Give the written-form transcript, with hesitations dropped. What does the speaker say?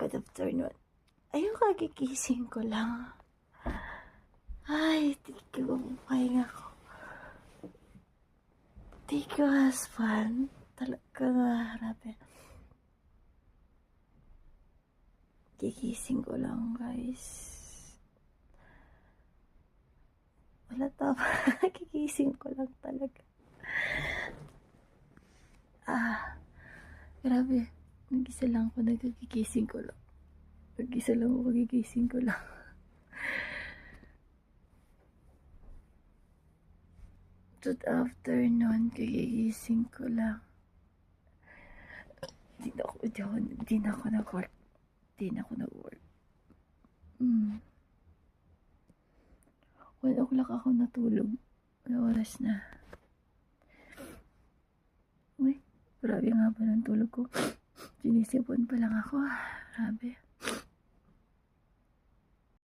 Good afternoon. Ayun, kagigising ko lang. Ay, thank you. Pahinga ko. Thank you, husband. Talaga nga, grabe. Gigising ko lang, guys. Wala tama. Gigising ko lang talaga. Grabe. Nag-isa lang ako, nagigising ko lang. Nag-isa lang ako, gigising ko lang. Good afternoon, kagigising ko lang. Di na ako nag-work. 1 o'clock ako natulog. Ano oras na? Uy, grabe nga ba ng tulog ko. Sinisipon pa lang ako. Grabe.